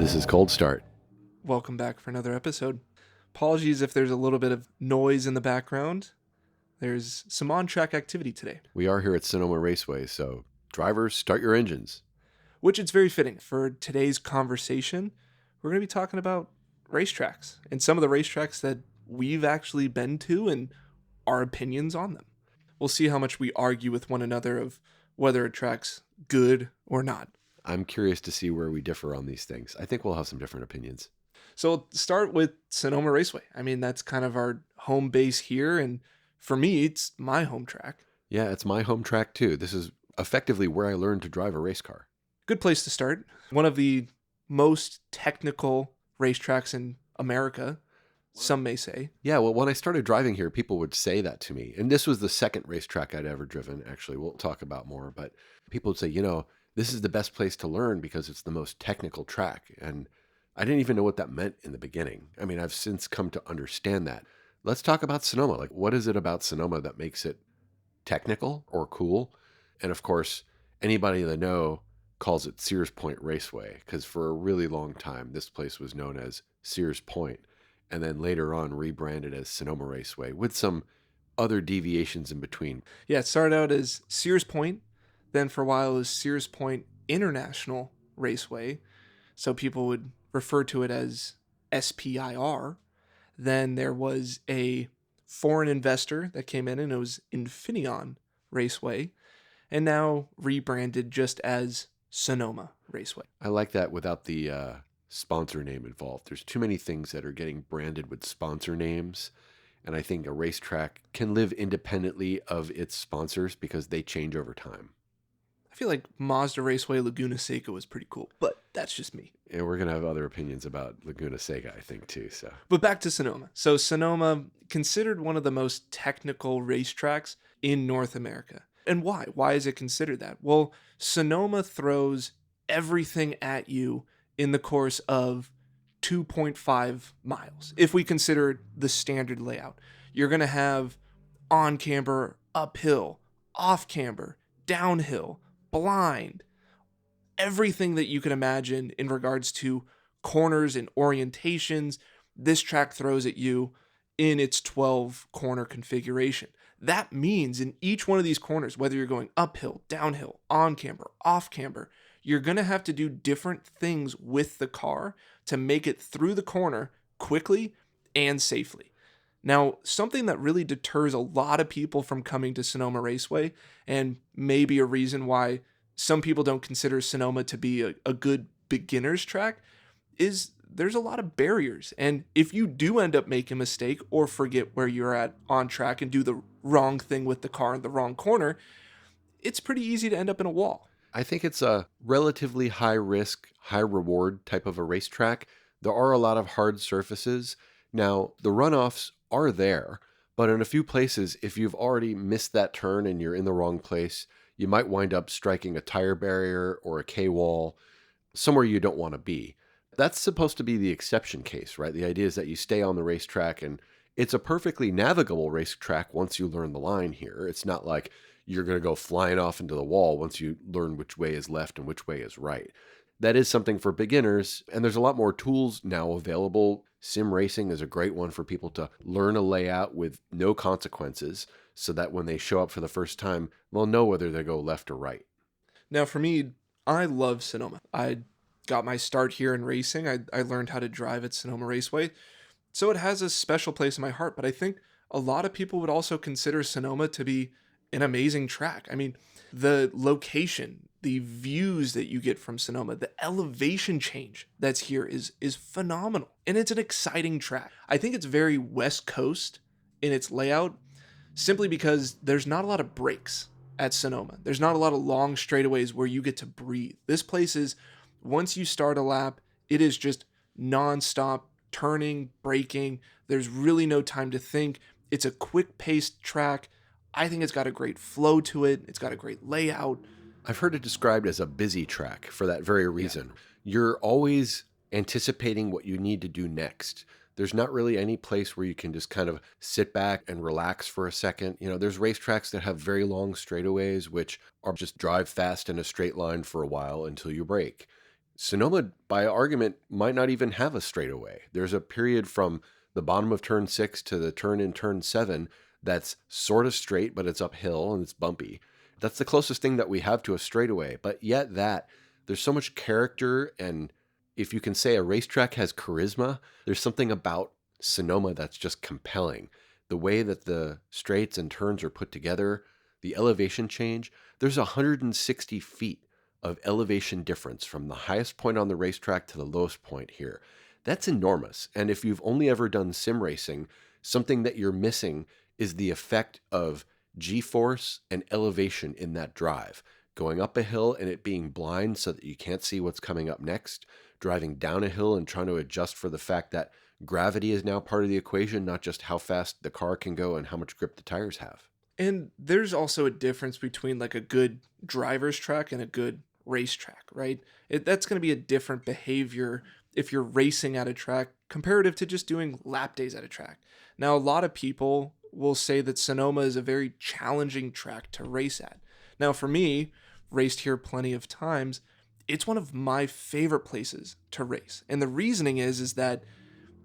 This is Cold Start. Welcome back for another episode. Apologies if there's a little bit of noise in the background. There's some on-track activity today, We are here at Sonoma Raceway, so drivers, start your engines. which it's very fitting for today's conversation. We're going to be talking about racetracks and some of the racetracks that we've actually been to and our opinions on them. We'll see how much we argue with one another of whether a track's good or not. I'm curious to see where we differ on these things. I think we'll have some different opinions. So we'll start with Sonoma Raceway. I mean, that's kind of our home base here, and for me, it's my home track. Yeah, it's my home track too. This is effectively where I learned to drive a race car. Good place to start. One of the most technical racetracks in America, some may say. Yeah, well, when I started driving here, people would say that to me. And this was the second racetrack I'd ever driven, actually. We'll talk about more. But people would say, this is the best place to learn because it's the most technical track. And I didn't even know what that meant in the beginning. I mean, I've since come to understand that. Let's talk about Sonoma. Like, what is it about Sonoma that makes it technical or cool? And of course, anybody that know calls it Sears Point Raceway, because for a really long time, this place was known as Sears Point, and then later on rebranded as Sonoma Raceway with some other deviations in between. Yeah, it started out as Sears Point, then for a while it was Sears Point International Raceway, so people would refer to it as SPIR. Then there was a foreign investor that came in and it was Infineon Raceway, and now rebranded just as Sonoma Raceway. I like that without the sponsor name involved. There's too many things that are getting branded with sponsor names, and I think a racetrack can live independently of its sponsors because they change over time. I feel like Mazda Raceway Laguna Seca was pretty cool, but that's just me. And we're going to have other opinions about Laguna Seca, I think, too. So, But back to Sonoma. So Sonoma, considered one of the most technical racetracks in North America. And why? Why is it considered that? Well, Sonoma throws everything at you in the course of 2.5 miles. If we consider the standard layout, you're going to have on-camber, uphill, off-camber, downhill, blind, everything that you can imagine in regards to corners and orientations. This track throws at you in its 12 corner configuration. That means in each one of these corners, whether you're going uphill, downhill, on camber, off camber, you're going to have to do different things with the car to make it through the corner quickly and safely. Now, something that really deters a lot of people from coming to Sonoma Raceway, and maybe a reason why some people don't consider Sonoma to be a good beginner's track, is there's a lot of barriers. And if you do end up making a mistake or forget where you're at on track and do the wrong thing with the car in the wrong corner, it's pretty easy to end up in a wall. I think it's a relatively high risk, high reward type of a racetrack. There are a lot of hard surfaces. Now, the runoffs are there, but in a few places, if you've already missed that turn and you're in the wrong place, you might wind up striking a tire barrier or a K-wall, somewhere you don't want to be. That's supposed to be the exception case, right? The idea is that you stay on the racetrack, and it's a perfectly navigable racetrack once you learn the line here. It's not like you're going to go flying off into the wall once you learn which way is left and which way is right. That is something for beginners, and there's a lot more tools now available. Sim racing is a great one for people to learn a layout with no consequences so that when they show up for the first time, they'll know whether they go left or right. Now, for me, I love Sonoma. I got my start here in racing. I learned how to drive at Sonoma Raceway, so it has a special place in my heart. But I think a lot of people would also consider Sonoma to be an amazing track. I mean, the location, the views that you get from Sonoma, the elevation change that's here is phenomenal. And it's an exciting track. I think it's very West Coast in its layout, simply because there's not a lot of breaks at Sonoma. There's not a lot of long straightaways where you get to breathe. This place is, once you start a lap, it is just nonstop turning, braking. There's really no time to think. It's a quick-paced track. I think it's got a great flow to it. It's got a great layout. I've heard it described as a busy track for that very reason. Yeah. You're always anticipating what you need to do next. There's not really any place where you can just kind of sit back and relax for a second. There's racetracks that have very long straightaways, which are just drive fast in a straight line for a while until you brake. Sonoma, by argument, might not even have a straightaway. There's a period from the bottom of turn 6 to the turn in turn 7 that's sort of straight, but it's uphill and it's bumpy. That's the closest thing that we have to a straightaway. But yet there's so much character, and if you can say a racetrack has charisma, there's something about Sonoma that's just compelling. The way that the straights and turns are put together, the elevation change, there's 160 feet of elevation difference from the highest point on the racetrack to the lowest point here. That's enormous. And if you've only ever done sim racing, something that you're missing is the effect of G-force and elevation in that drive. Going up a hill and it being blind so that you can't see what's coming up next, driving down a hill and trying to adjust for the fact that gravity is now part of the equation, not just how fast the car can go and how much grip the tires have. And there's also a difference between like a good driver's track and a good racetrack, right? That's going to be a different behavior if you're racing at a track comparative to just doing lap days at a track. Now, a lot of people will say that Sonoma is a very challenging track to race at. Now, for me, raced here plenty of times, it's one of my favorite places to race. And the reasoning is that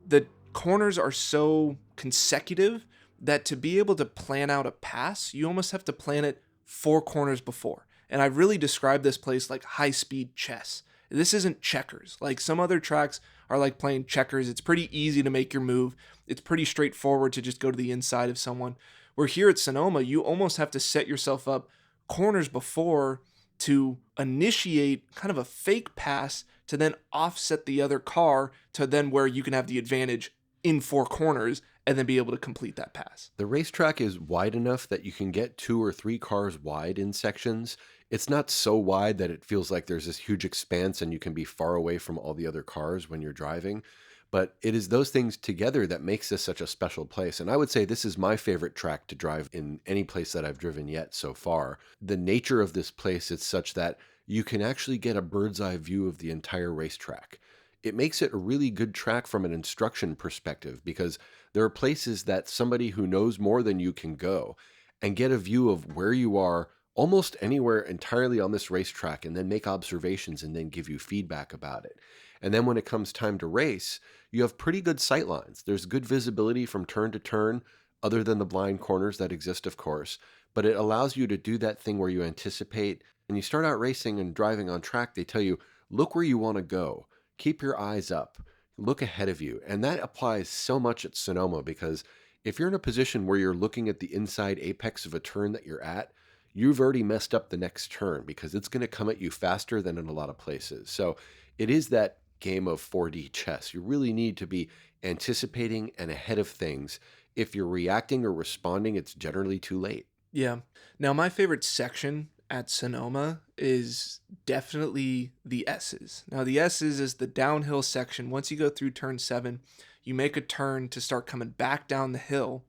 the corners are so consecutive that to be able to plan out a pass, you almost have to plan it 4 corners before. And I really describe this place like high-speed chess. This isn't checkers. Like some other tracks are like playing checkers. It's pretty easy to make your move. It's pretty straightforward to just go to the inside of someone. Where here at Sonoma, you almost have to set yourself up corners before to initiate kind of a fake pass to then offset the other car to then where you can have the advantage in 4 corners and then be able to complete that pass. The racetrack is wide enough that you can get 2 or 3 cars wide in sections. It's not so wide that it feels like there's this huge expanse and you can be far away from all the other cars when you're driving. But it is those things together that makes this such a special place. And I would say this is my favorite track to drive in any place that I've driven yet so far. The nature of this place is such that you can actually get a bird's eye view of the entire racetrack. It makes it a really good track from an instruction perspective because there are places that somebody who knows more than you can go and get a view of where you are almost anywhere entirely on this racetrack and then make observations and then give you feedback about it. And then when it comes time to race, you have pretty good sight lines. There's good visibility from turn to turn, other than the blind corners that exist, of course, but it allows you to do that thing where you anticipate. When you start out racing and driving on track, they tell you, look where you want to go. Keep your eyes up. Look ahead of you. And that applies so much at Sonoma because if you're in a position where you're looking at the inside apex of a turn that you're at, you've already messed up the next turn because it's going to come at you faster than in a lot of places. So it is that game of 4D chess. You really need to be anticipating and ahead of things. If you're reacting or responding, it's generally too late. Yeah. Now, my favorite section at Sonoma is definitely the S's. Now, the S's is the downhill section. Once you go through turn 7, you make a turn to start coming back down the hill.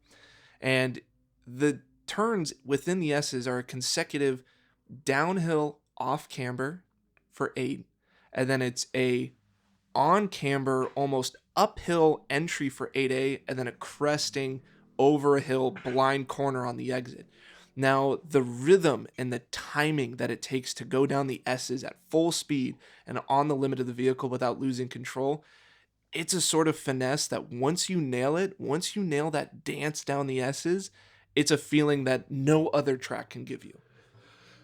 And the turns within the S's are a consecutive downhill off camber for 8. And then it's a on camber, almost uphill entry for 8A, and then a cresting over a hill blind corner on the exit. Now, the rhythm and the timing that it takes to go down the S's at full speed and on the limit of the vehicle without losing control, it's a sort of finesse that once you nail it, once you nail that dance down the S's, it's a feeling that no other track can give you.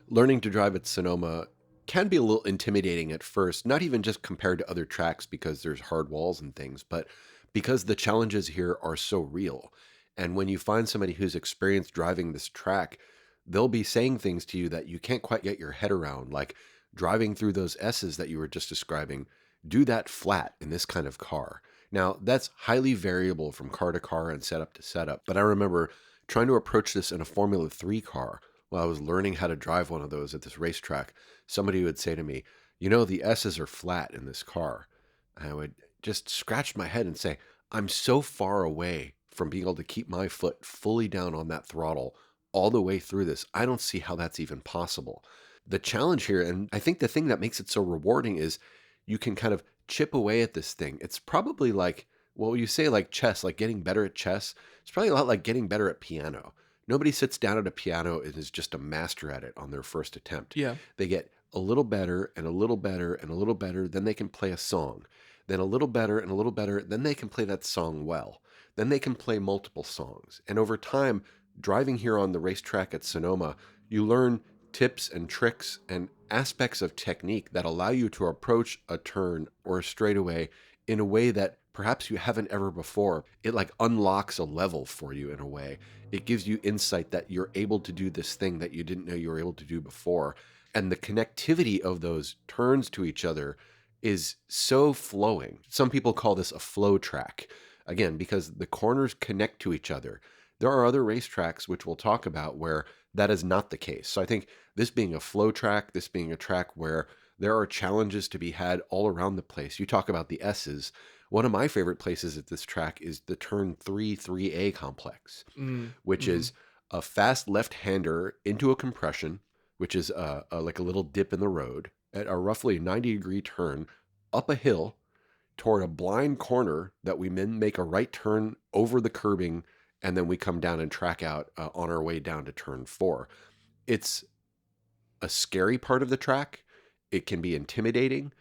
Learning to drive at Sonoma can be a little intimidating at first, not even just compared to other tracks because there's hard walls and things, but because the challenges here are so real. And when you find somebody who's experienced driving this track, they'll be saying things to you that you can't quite get your head around, like driving through those S's that you were just describing. Do that flat in this kind of car. Now, that's highly variable from car to car and setup to setup, but I remember trying to approach this in a Formula 3 car while I was learning how to drive one of those at this racetrack. Somebody would say to me, the S's are flat in this car. I would just scratch my head and say, I'm so far away from being able to keep my foot fully down on that throttle all the way through this. I don't see how that's even possible. The challenge here, and I think the thing that makes it so rewarding is you can kind of chip away at this thing. It's probably like, well, you say like chess, like getting better at chess. It's probably a lot like getting better at piano. Nobody sits down at a piano and is just a master at it on their first attempt. Yeah. They get a little better and a little better and a little better, then they can play a song. Then a little better and a little better, then they can play that song well. Then they can play multiple songs. And over time, driving here on the racetrack at Sonoma, you learn tips and tricks and aspects of technique that allow you to approach a turn or a straightaway in a way that perhaps you haven't ever before. It like unlocks a level for you in a way. It gives you insight that you're able to do this thing that you didn't know you were able to do before. And the connectivity of those turns to each other is so flowing. Some people call this a flow track, again, because the corners connect to each other. There are other racetracks, which we'll talk about, where that is not the case. So I think this being a flow track, this being a track where there are challenges to be had all around the place. You talk about the S's. One of my favorite places at this track is the Turn 3A complex, Mm, which hmm. is a fast left-hander into a compression, which is like a little dip in the road at a roughly 90-degree turn up a hill toward a blind corner that we then make a right turn over the curbing, and then we come down and track out on our way down to turn 4. It's a scary part of the track. It can be intimidating.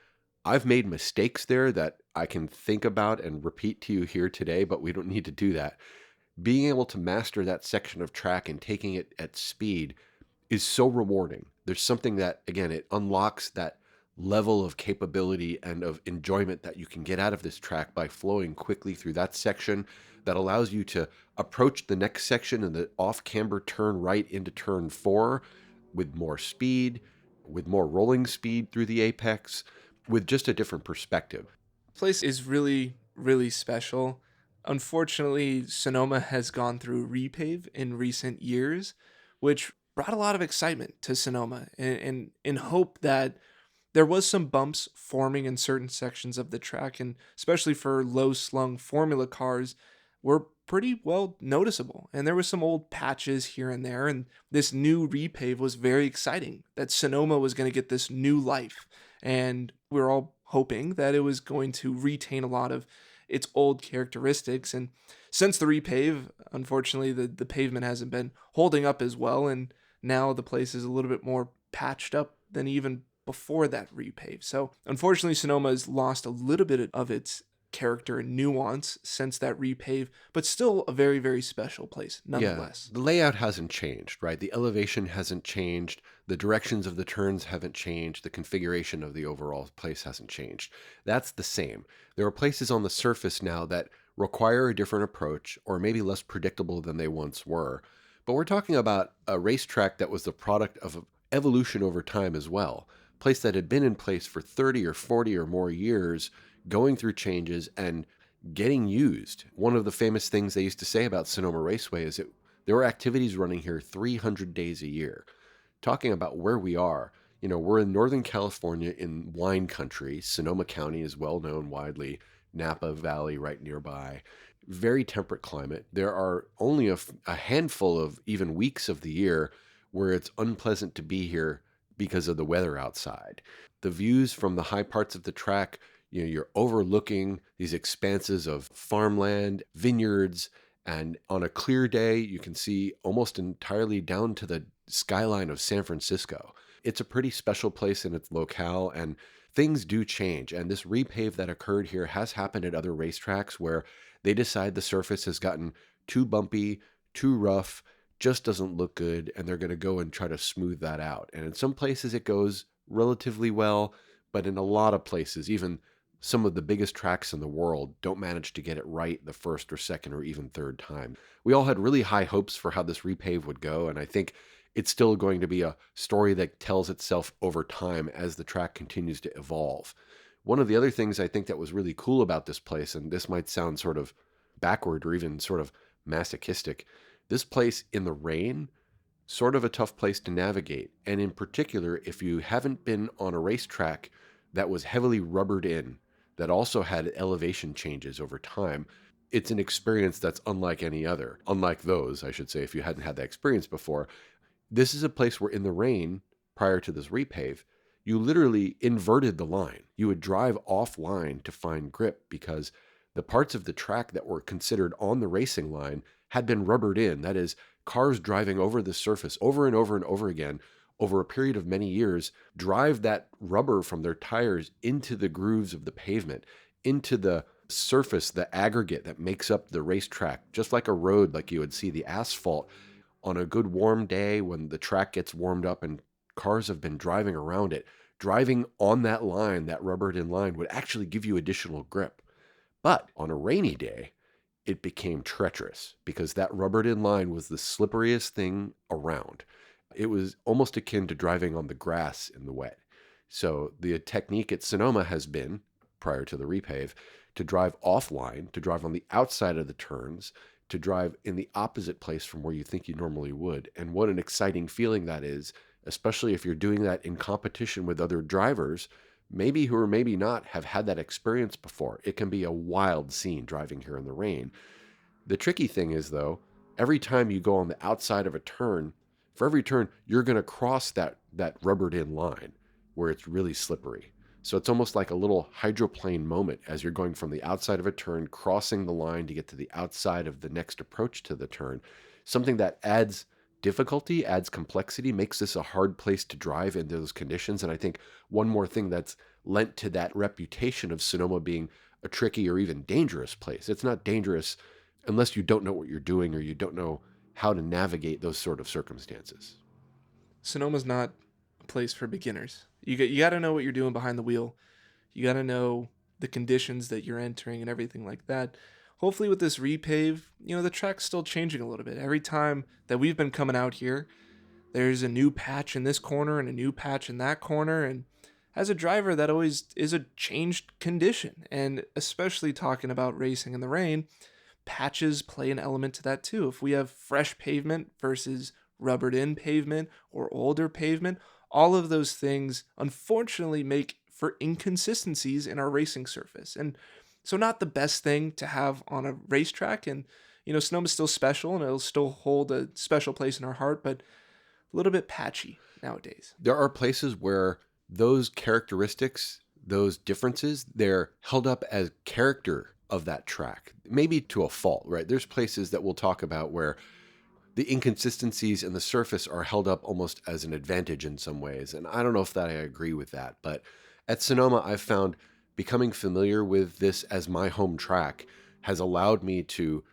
I've made mistakes there that I can think about and repeat to you here today, but we don't need to do that. Being able to master that section of track and taking it at speed is so rewarding. There's something that, again, it unlocks that level of capability and of enjoyment that you can get out of this track by flowing quickly through that section that allows you to approach the next section and the off camber turn right into turn 4 with more speed, with more rolling speed through the apex, with just a different perspective. Place is really, really special. Unfortunately, Sonoma has gone through repave in recent years, which brought a lot of excitement to Sonoma in hope that there was some bumps forming in certain sections of the track, and especially for low slung formula cars, were pretty well noticeable. And there were some old patches here and there, and this new repave was very exciting that Sonoma was going to get this new life. And we were all hoping that it was going to retain a lot of its old characteristics. And since the repave, unfortunately, the pavement hasn't been holding up as well. And now the place is a little bit more patched up than even before that repave. So unfortunately, Sonoma has lost a little bit of its character and nuance since that repave, but still a very, very special place Yeah, nonetheless. the layout hasn't changed, right? The elevation hasn't changed. The directions of the turns haven't changed. The configuration of the overall place hasn't changed. That's the same. There are places on the surface now that require a different approach or maybe less predictable than they once were. But we're talking about a racetrack that was the product of evolution over time as well. A place that had been in place for 30 or 40 or more years, going through changes and getting used. One of the famous things they used to say about Sonoma Raceway is that there were activities running here 300 days a year. Talking about where we are, we're in Northern California in wine country. Sonoma County is well known widely, Napa Valley right nearby. Very temperate climate. There are only a handful of even weeks of the year where it's unpleasant to be here because of the weather outside. The views from the high parts of the track, you're overlooking these expanses of farmland, vineyards, and on a clear day, you can see almost entirely down to the skyline of San Francisco. It's a pretty special place in its locale, and things do change. And this repave that occurred here has happened at other racetracks where they decide the surface has gotten too bumpy, too rough, just doesn't look good, and they're going to go and try to smooth that out. And in some places, it goes relatively well, but in a lot of places, even some of the biggest tracks in the world don't manage to get it right the first or second or even third time. We all had really high hopes for how this repave would go, and I think it's still going to be a story that tells itself over time as the track continues to evolve. One of the other things I think that was really cool about this place, and this might sound sort of backward or even sort of masochistic, this place in the rain, sort of a tough place to navigate. And in particular, if you haven't been on a racetrack that was heavily rubbered in, that also had elevation changes over time, it's an experience that's unlike any other. Unlike those, I should say, if you hadn't had that experience before. This is a place where in the rain, prior to this repave, you literally inverted the line. You would drive offline to find grip because the parts of the track that were considered on the racing line had been rubbered in. That is, cars driving over the surface over and over and over again over a period of many years, drive that rubber from their tires into the grooves of the pavement, into the surface, the aggregate that makes up the racetrack, just like a road, like you would see the asphalt on a good warm day when the track gets warmed up and cars have been driving around it. Driving on that line, that rubbered in line, would actually give you additional grip. But on a rainy day, it became treacherous because that rubbered in line was the slipperiest thing around. It was almost akin to driving on the grass in the wet. So the technique at Sonoma has been, prior to the repave, to drive offline, to drive on the outside of the turns, to drive in the opposite place from where you think you normally would. And what an exciting feeling that is, especially if you're doing that in competition with other drivers, maybe who or maybe not have had that experience before. It can be a wild scene driving here in the rain. The tricky thing is, though, every time you go on the outside of a turn, for every turn, you're going to cross that rubbered in line where it's really slippery. So it's almost like a little hydroplane moment as you're going from the outside of a turn, crossing the line to get to the outside of the next approach to the turn. Something that adds difficulty, adds complexity, makes this a hard place to drive in those conditions. And I think one more thing that's lent to that reputation of Sonoma being a tricky or even dangerous place. It's not dangerous unless you don't know what you're doing or you don't know how to navigate those sort of circumstances. Sonoma's not a place for beginners. You got to know what you're doing behind the wheel. You got to know the conditions that you're entering and everything like that. Hopefully with this repave, the track's still changing a little bit. Every time that we've been coming out here, there's a new patch in this corner and a new patch in that corner. And as a driver, that always is a changed condition. And especially talking about racing in the rain, patches play an element to that too. If we have fresh pavement versus rubbered in pavement or older pavement, all of those things unfortunately make for inconsistencies in our racing surface. And so not the best thing to have on a racetrack. And, Sonoma's still special and it'll still hold a special place in our heart, but a little bit patchy nowadays. There are places where those characteristics, those differences, they're held up as character of that track, maybe to a fault, right? There's places that we'll talk about where the inconsistencies in the surface are held up almost as an advantage in some ways. And I don't know if that I agree with that, but at Sonoma, I've found becoming familiar with this as my home track has allowed me to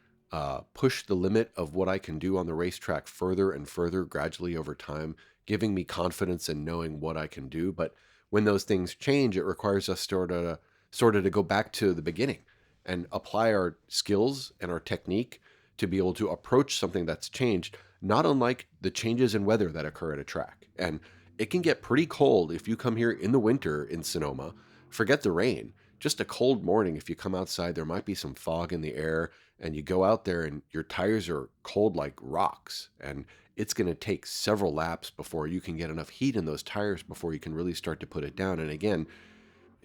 push the limit of what I can do on the racetrack further and further gradually over time, giving me confidence in knowing what I can do. But when those things change, it requires us sort of to go back to the beginning and apply our skills and our technique to be able to approach something that's changed, not unlike the changes in weather that occur at a track. And it can get pretty cold if you come here in the winter in Sonoma. Forget the rain. Just a cold morning, if you come outside, there might be some fog in the air, and you go out there and your tires are cold like rocks. And it's going to take several laps before you can get enough heat in those tires before you can really start to put it down. And again,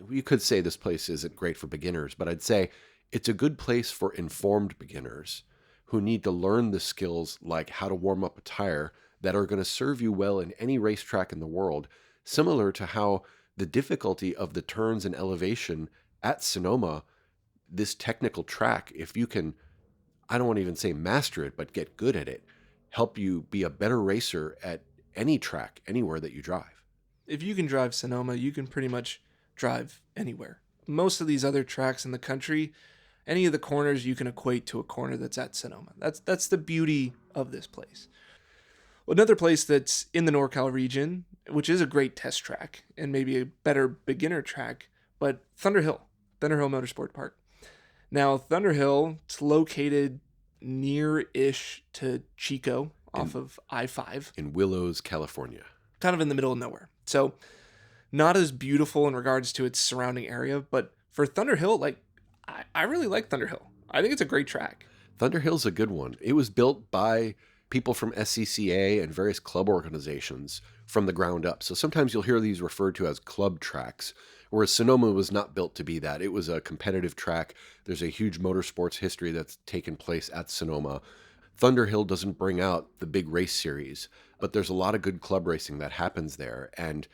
you could say this place isn't great for beginners, but I'd say it's a good place for informed beginners who need to learn the skills like how to warm up a tire that are going to serve you well in any racetrack in the world, similar to how the difficulty of the turns and elevation at Sonoma, this technical track, if you can, I don't want to even say master it, but get good at it, help you be a better racer at any track, anywhere that you drive. If you can drive Sonoma, you can pretty much drive anywhere. Most of these other tracks in the country, any of the corners you can equate to a corner that's at Sonoma. That's the beauty of this place. Another place that's in the NorCal region, which is a great test track and maybe a better beginner track, but Thunderhill Motorsport Park. Now, Thunderhill, it's located near-ish to Chico off of I-5. In Willows, California. Kind of in the middle of nowhere. So not as beautiful in regards to its surrounding area, but for Thunderhill, I really like Thunderhill. I think it's a great track. Thunderhill's a good one. It was built by people from SCCA and various club organizations from the ground up. So sometimes you'll hear these referred to as club tracks, whereas Sonoma was not built to be that. It was a competitive track. There's a huge motorsports history that's taken place at Sonoma. Thunderhill doesn't bring out the big race series, but there's a lot of good club racing that happens there. And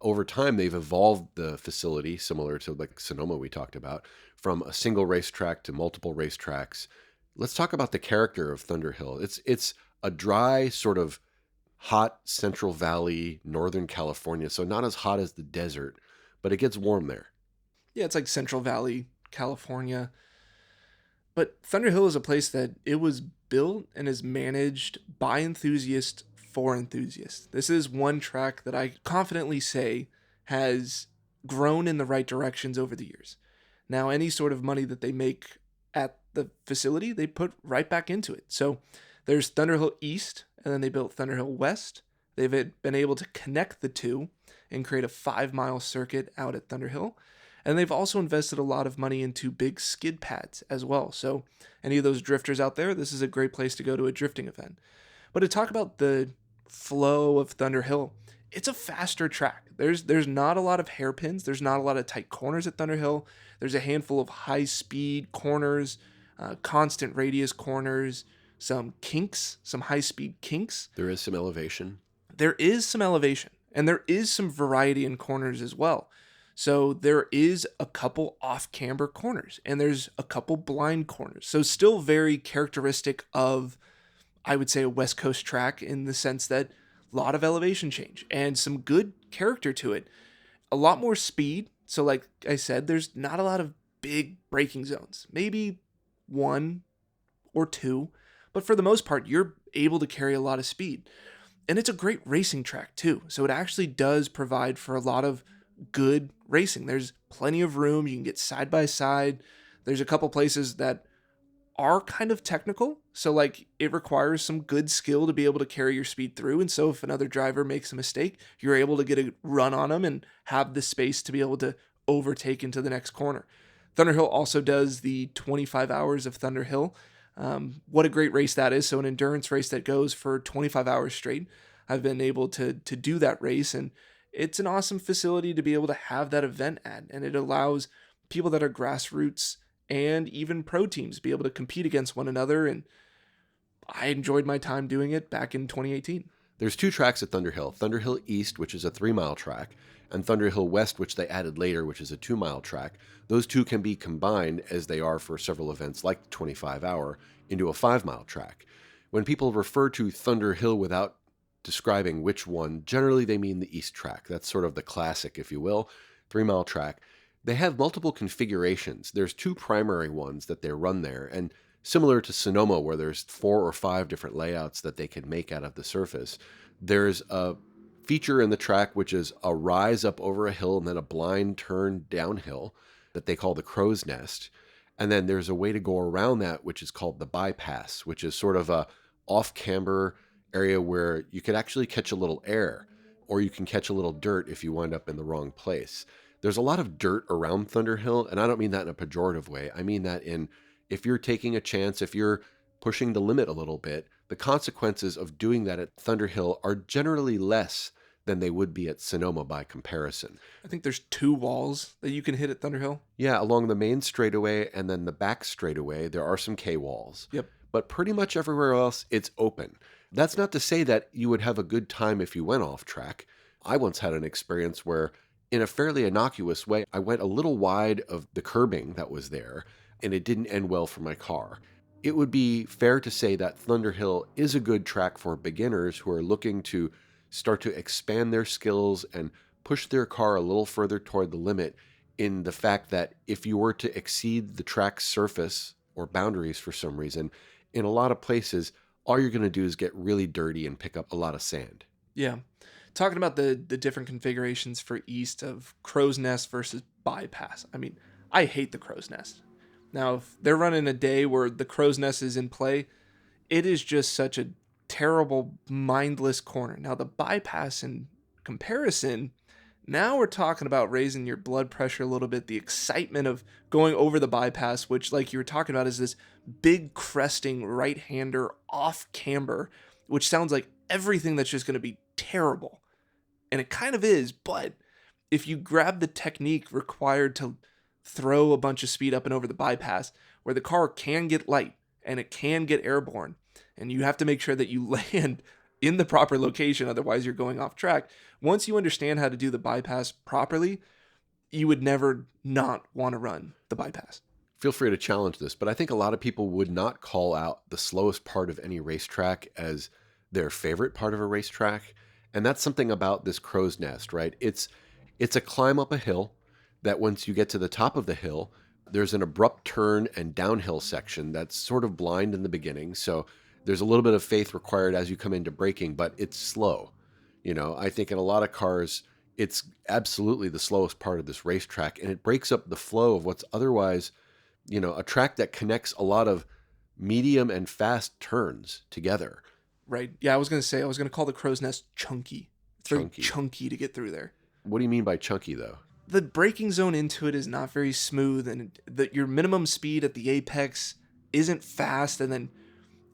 over time, they've evolved the facility, similar to like Sonoma we talked about, from a single racetrack to multiple racetracks. Let's talk about the character of Thunderhill. It's a dry, sort of hot Central Valley, Northern California. So not as hot as the desert, but it gets warm there. Yeah, it's like Central Valley, California. But Thunderhill is a place that it was built and is managed by enthusiasts for enthusiasts. This is one track that I confidently say has grown in the right directions over the years. Now, any sort of money that they make at the facility, they put right back into it. So there's Thunderhill East, and then they built Thunderhill West. They've been able to connect the two and create a 5-mile circuit out at Thunderhill. And they've also invested a lot of money into big skid pads as well. So, any of those drifters out there, this is a great place to go to a drifting event. But to talk about the flow of Thunderhill, it's a faster track. There's not a lot of hairpins. There's not a lot of tight corners at Thunderhill. There's a handful of high-speed corners, constant radius corners, some kinks, some high-speed kinks. There is some elevation. There is some elevation, and there is some variety in corners as well. So there is a couple off-camber corners, and there's a couple blind corners. So still very characteristic of, I would say, a West Coast track in the sense that a lot of elevation change and some good character to it. A lot more speed. So like I said, there's not a lot of big braking zones. Maybe one or two. But for the most part, you're able to carry a lot of speed. And it's a great racing track too. So it actually does provide for a lot of good racing. There's plenty of room. You can get side by side. There's a couple places that are kind of technical. So like it requires some good skill to be able to carry your speed through. And so if another driver makes a mistake, you're able to get a run on them and have the space to be able to overtake into the next corner. Thunderhill also does the 25 hours of Thunderhill. What a great race that is. So an endurance race that goes for 25 hours straight. I've been able to do that race, and it's an awesome facility to be able to have that event at. And it allows people that are grassroots and even pro teams be able to compete against one another. And I enjoyed my time doing it back in 2018. There's two tracks at Thunderhill. Thunderhill East, which is a 3-mile track, and Thunderhill West, which they added later, which is a 2-mile track. Those two can be combined, as they are for several events like the 25-hour, into a 5-mile track. When people refer to Thunderhill without describing which one, generally they mean the East track. That's sort of the classic, if you will, 3-mile track. They have multiple configurations. There's two primary ones that they run there, and similar to Sonoma, where there's 4 or 5 different layouts that they can make out of the surface, there's a feature in the track which is a rise up over a hill and then a blind turn downhill that they call the crow's nest. And then there's a way to go around that, which is called the bypass, which is sort of a off-camber area where you could actually catch a little air, or you can catch a little dirt if you wind up in the wrong place. There's a lot of dirt around Thunderhill, and I don't mean that in a pejorative way. I mean that in, if you're taking a chance, if you're pushing the limit a little bit, the consequences of doing that at Thunderhill are generally less than they would be at Sonoma by comparison. I think there's 2 walls that you can hit at Thunderhill. Yeah, along the main straightaway and then the back straightaway, there are some K-walls. Yep. But pretty much everywhere else, it's open. That's not to say that you would have a good time if you went off track. I once had an experience where, in a fairly innocuous way, I went a little wide of the curbing that was there, and it didn't end well for my car. It would be fair to say that Thunderhill is a good track for beginners who are looking to start to expand their skills and push their car a little further toward the limit, in the fact that if you were to exceed the track's surface or boundaries for some reason, in a lot of places, all you're going to do is get really dirty and pick up a lot of sand. Yeah. Talking about the different configurations for East of Crow's Nest versus Bypass. I mean, I hate the Crow's Nest. Now, if they're running a day where the Crow's Nest is in play, it is just such a terrible, mindless corner. Now, the Bypass in comparison, now we're talking about raising your blood pressure a little bit, the excitement of going over the Bypass, which, like you were talking about, is this big cresting right-hander off camber, which sounds like everything that's just going to be terrible. And it kind of is, but if you grab the technique required to throw a bunch of speed up and over the Bypass, where the car can get light and it can get airborne, and you have to make sure that you land in the proper location, otherwise you're going off track. Once you understand how to do the Bypass properly, you would never not want to run the Bypass. Feel free to challenge this, but I think a lot of people would not call out the slowest part of any racetrack as their favorite part of a racetrack. And that's something about this crow's nest, right? It's a climb up a hill that once you get to the top of the hill, there's an abrupt turn and downhill section that's sort of blind in the beginning. So there's a little bit of faith required as you come into braking, but it's slow. I think in a lot of cars, it's absolutely the slowest part of this racetrack, and it breaks up the flow of what's otherwise, a track that connects a lot of medium and fast turns together. Right. Yeah, I was going to call the crow's nest chunky. It's very Chunky. chunky to get through there. What do you mean by chunky, though? The braking zone into it is not very smooth, and your minimum speed at the apex isn't fast, and then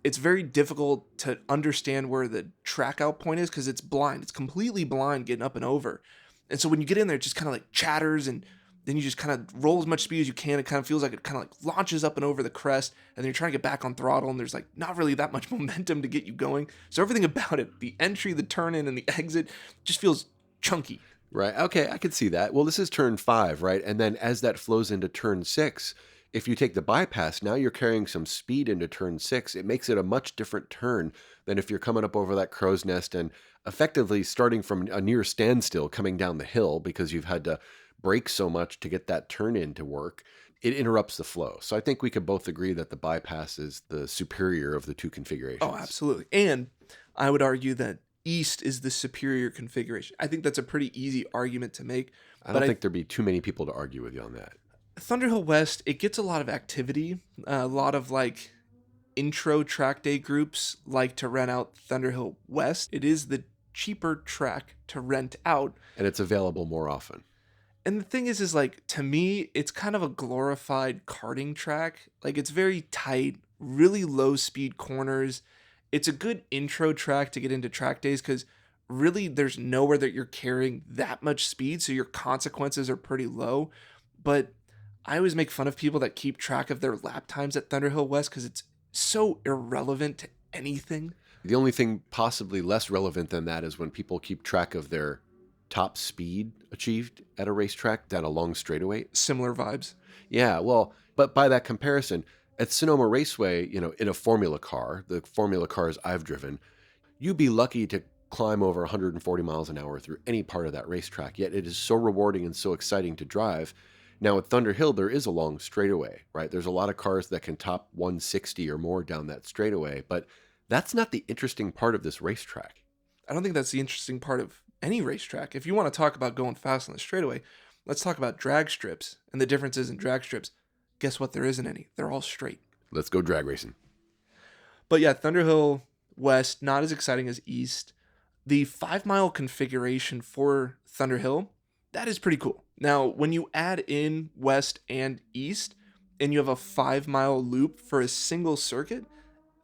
it's very difficult to understand where the track out point is because it's blind. It's completely blind getting up and over. And so when you get in there, it just kind of like chatters, and then you just kind of roll as much speed as you can. It kind of feels like it kind of like launches up and over the crest, and then you're trying to get back on throttle, and there's like not really that much momentum to get you going. So everything about it, the entry, the turn in, and the exit just feels chunky. Right. Okay, I could see that. Well, this is turn 5, right? And then as that flows into turn 6, if you take the bypass, now you're carrying some speed into turn 6. It makes it a much different turn than if you're coming up over that crow's nest and effectively starting from a near standstill coming down the hill because you've had to brake so much to get that turn in to work. It interrupts the flow. So I think we could both agree that the bypass is the superior of the two configurations. Oh, absolutely. And I would argue that East is the superior configuration. I think that's a pretty easy argument to make. I don't think there'd be too many people to argue with you on that. Thunderhill West, it gets a lot of activity. A lot of like intro track day groups like to rent out Thunderhill West. It is the cheaper track to rent out. And it's available more often. And the thing is like, to me, it's kind of a glorified karting track. Like, it's very tight, really low speed corners. It's a good intro track to get into track days because really there's nowhere that you're carrying that much speed, so your consequences are pretty low. But I always make fun of people that keep track of their lap times at Thunderhill West because it's so irrelevant to anything. The only thing possibly less relevant than that is when people keep track of their top speed achieved at a racetrack down a long straightaway. Similar vibes. Yeah, well, but by that comparison, at Sonoma Raceway, in a Formula car, the Formula cars I've driven, you'd be lucky to climb over 140 miles an hour through any part of that racetrack, yet it is so rewarding and so exciting to drive. Now, at Thunderhill, there is a long straightaway, right? There's a lot of cars that can top 160 or more down that straightaway, but that's not the interesting part of this racetrack. I don't think that's the interesting part of any racetrack. If you want to talk about going fast on the straightaway, let's talk about drag strips and the differences in drag strips. Guess what? There isn't any. They're all straight. Let's go drag racing. But yeah, Thunderhill West, not as exciting as East. The 5-mile configuration for Thunderhill, that is pretty cool. Now, when you add in West and East, and you have a 5-mile loop for a single circuit,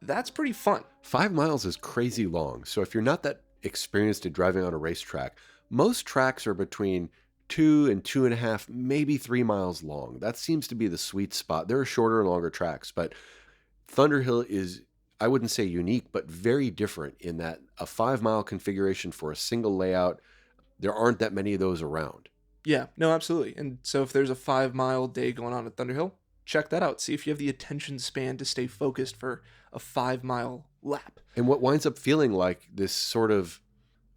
that's pretty fun. 5 miles is crazy long. So if you're not that experienced at driving on a racetrack, most tracks are between 2 and 2.5, maybe 3 miles long. That seems to be the sweet spot. There are shorter and longer tracks, but Thunderhill is, I wouldn't say unique, but very different in that a 5-mile configuration for a single layout, there aren't that many of those around. Yeah, no, absolutely. And so if there's a 5-mile day going on at Thunderhill, check that out. See if you have the attention span to stay focused for a 5-mile lap. And what winds up feeling like this sort of,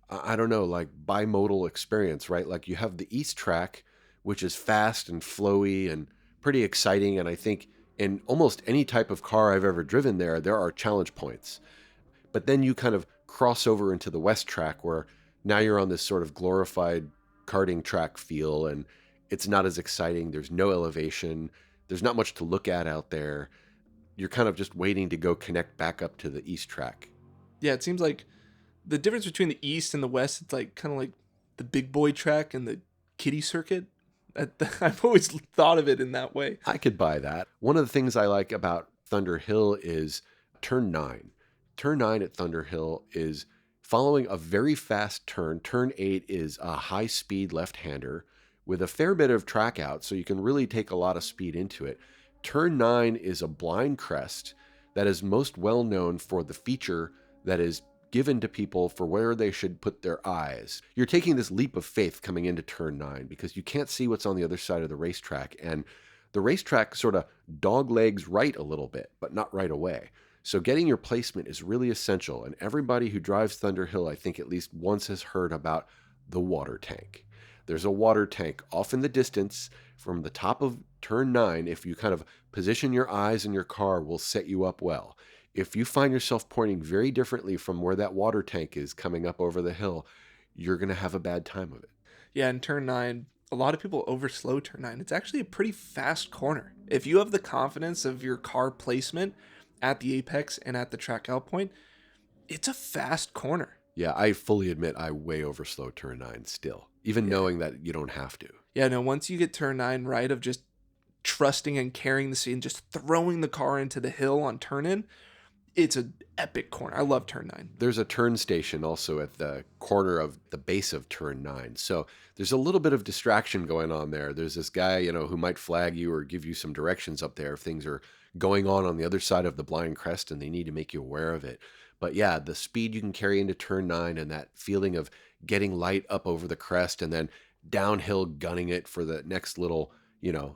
I don't know, like bimodal experience, right? Like you have the East track, which is fast and flowy and pretty exciting. And I think in almost any type of car I've ever driven there are challenge points. But then you kind of cross over into the West track where now you're on this sort of glorified karting track feel, and it's not as exciting. There's no elevation. There's not much to look at out there. You're kind of just waiting to go connect back up to the East track. Yeah, it seems like the difference between the East and the West, it's like kind of like the big boy track and the kiddie circuit. I've always thought of it in that way. I could buy that. One of the things I like about Thunderhill is turn 9. Turn 9 at Thunderhill is following a very fast turn. Turn 8 is a high-speed left-hander with a fair bit of track out, so you can really take a lot of speed into it. Turn 9 is a blind crest that is most well known for the feature that is given to people for where they should put their eyes. You're taking this leap of faith coming into turn 9 because you can't see what's on the other side of the racetrack, and the racetrack sort of dog legs right a little bit, but not right away. So getting your placement is really essential. And everybody who drives Thunderhill, I think at least once has heard about the water tank. There's a water tank off in the distance from the top of turn 9. If you kind of position your eyes in your car, will set you up well. If you find yourself pointing very differently from where that water tank is coming up over the hill, you're going to have a bad time of it. Yeah, in turn 9, a lot of people overslow turn 9. It's actually a pretty fast corner. If you have the confidence of your car placement at the apex and at the track out point, it's a fast corner. Yeah, I fully admit I way overslow turn 9 still, even knowing that you don't have to. Yeah, no, once you get turn 9 right, of just trusting and carrying the seat and just throwing the car into the hill on turn in, it's an epic corner. I love turn 9. There's a turn station also at the corner of the base of turn 9. So there's a little bit of distraction going on there. There's this guy, who might flag you or give you some directions up there if things are going on the other side of the blind crest and they need to make you aware of it. But yeah, the speed you can carry into turn 9 and that feeling of getting light up over the crest and then downhill gunning it for the next little,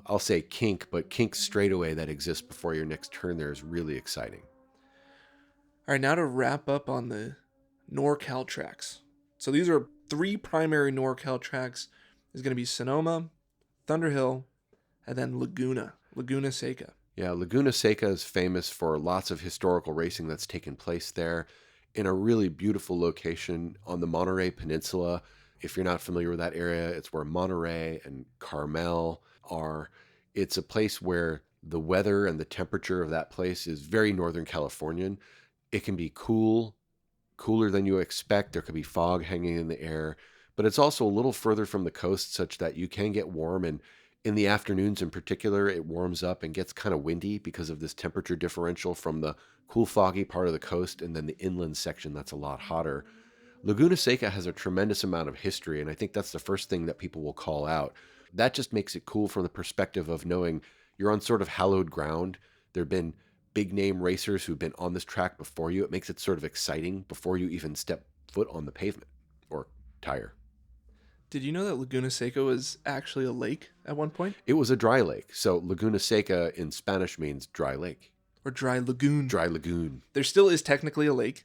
I'll say kink, but kink straightaway that exists before your next turn there is really exciting. All right, now to wrap up on the NorCal tracks. So these are 3 primary NorCal tracks. There's going to be Sonoma, Thunderhill, and then Laguna Seca. Yeah, Laguna Seca is famous for lots of historical racing that's taken place there in a really beautiful location on the Monterey Peninsula. If you're not familiar with that area, it's where Monterey and Carmel are. It's a place where the weather and the temperature of that place is very Northern Californian. It can be cooler than you expect. There could be fog hanging in the air, but it's also a little further from the coast such that you can get warm. And in the afternoons in particular, it warms up and gets kind of windy because of this temperature differential from the cool, foggy part of the coast and then the inland section that's a lot hotter. Laguna Seca has a tremendous amount of history, and I think that's the first thing that people will call out. That just makes it cool from the perspective of knowing you're on sort of hallowed ground. There have been big name racers who've been on this track before you. It makes it sort of exciting before you even step foot on the pavement or tire. Did you know that Laguna Seca was actually a lake at one point? It was a dry lake. So Laguna Seca in Spanish means dry lake. Or dry lagoon. Dry lagoon. There still is technically a lake.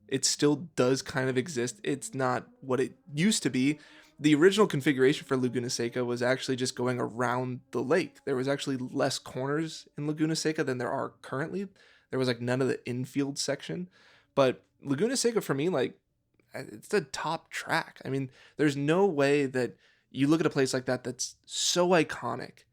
It still does kind of exist. It's not what it used to be. The original configuration for Laguna Seca was actually just going around the lake. There was actually less corners in Laguna Seca than there are currently. There was none of the infield section. But Laguna Seca for me, it's the top track. I mean, there's no way that you look at a place like that that's so iconic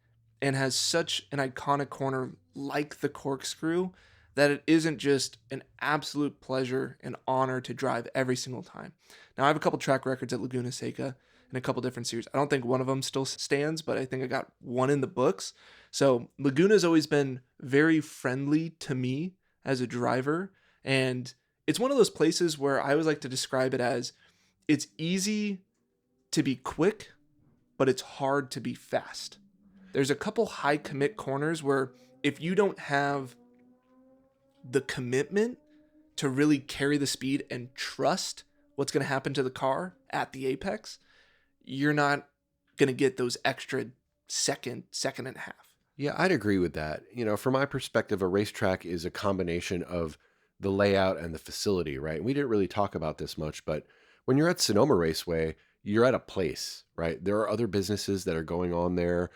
and has such an iconic corner like the Corkscrew that it isn't just an absolute pleasure and honor to drive every single time. Now, I have a couple track records at Laguna Seca in a couple different series. I don't think one of them still stands, but I think I got one in the books. So Laguna's always been very friendly to me as a driver. And it's one of those places where I always like to describe it as it's easy to be quick, but it's hard to be fast. There's a couple high commit corners where if you don't have the commitment to really carry the speed and trust what's going to happen to the car at the apex, you're not going to get those extra second and a half. Yeah, I'd agree with that. From my perspective, a racetrack is a combination of the layout and the facility, right? We didn't really talk about this much, but when you're at Sonoma Raceway, you're at a place, right? There are other businesses that are going on there.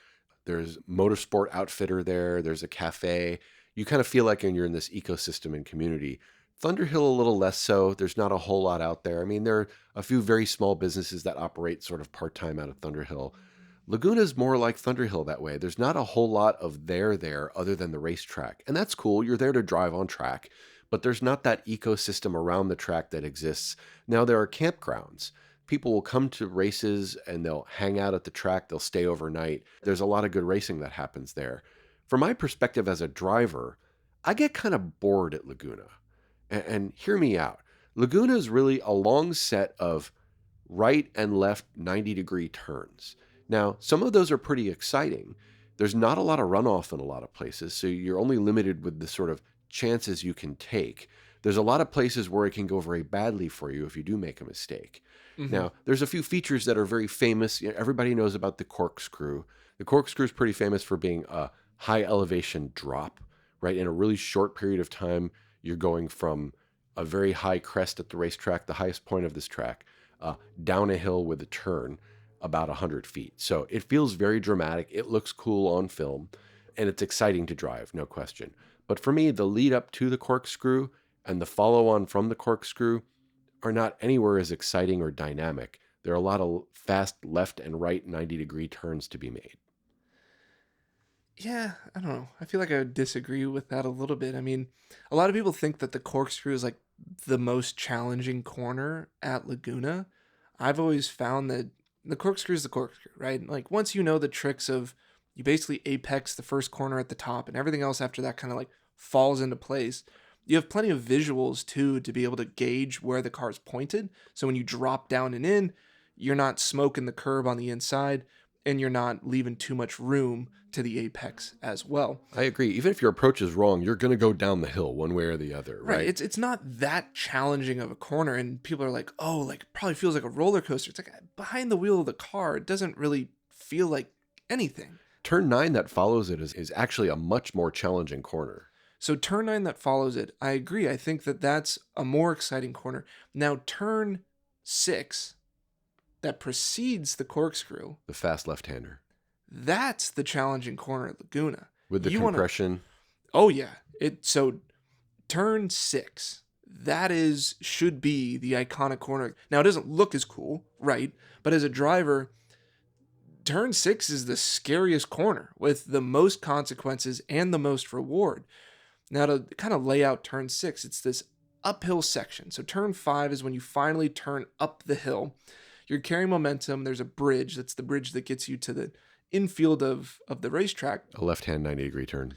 There's motorsport outfitter there. There's a cafe. You kind of feel like you're in this ecosystem and community. Thunderhill, a little less so. There's not a whole lot out there. I mean, there are a few very small businesses that operate sort of part-time out of Thunderhill. Laguna's more like Thunderhill that way. There's not a whole lot of there other than the racetrack. And that's cool. You're there to drive on track. But there's not that ecosystem around the track that exists. Now, there are campgrounds. People will come to races and they'll hang out at the track. They'll stay overnight. There's a lot of good racing that happens there. From my perspective as a driver, I get kind of bored at Laguna. And hear me out. Laguna is really a long set of right and left 90-degree turns. Now, some of those are pretty exciting. There's not a lot of runoff in a lot of places, so you're only limited with the sort of chances you can take. There's a lot of places where it can go very badly for you if you do make a mistake. Mm-hmm. Now, there's a few features that are very famous. Everybody knows about the Corkscrew. The Corkscrew is pretty famous for being a high elevation drop, right? In a really short period of time, You're going from a very high crest at the racetrack, the highest point of this track, down a hill with a turn about 100 feet. So it feels very dramatic. It looks cool on film, and it's exciting to drive, no question. But for me, the lead up to the corkscrew and the follow on from the corkscrew are not anywhere as exciting or dynamic. There are a lot of fast left and right 90-degree turns to be made. Yeah, I don't know. I feel like I would disagree with that a little bit. I mean, a lot of people think that the corkscrew is like the most challenging corner at Laguna. I've always found that the corkscrew is the corkscrew, right? Like once you know the tricks of you basically apex the first corner at the top and everything else after that kind of like falls into place. You have plenty of visuals too to be able to gauge where the car's pointed. So when you drop down and in, you're not smoking the curb on the inside and you're not leaving too much room to the apex as well. I agree. Even if your approach is wrong, you're going to go down the hill one way or the other, right? It's not that challenging of a corner, and people are like, oh, like it probably feels like a roller coaster. It's like behind the wheel of the car, it doesn't really feel like anything. Turn 9 that follows it is actually a much more challenging corner. So turn 9 that follows it, I agree. I think that that's a more exciting corner. Now turn 6 that precedes the corkscrew, The fast left-hander. that's the challenging corner at Laguna. With the You compression. Oh yeah. So turn 6, that should be the iconic corner. Now it doesn't look as cool, right? But as a driver, turn 6 is the scariest corner with the most consequences and the most reward. Now to kind of lay out turn 6, it's this uphill section. So turn 5 is when you finally turn up the hill. You're carrying momentum. There's a bridge. That's the bridge that gets you to the infield of the racetrack. A left-hand 90-degree turn.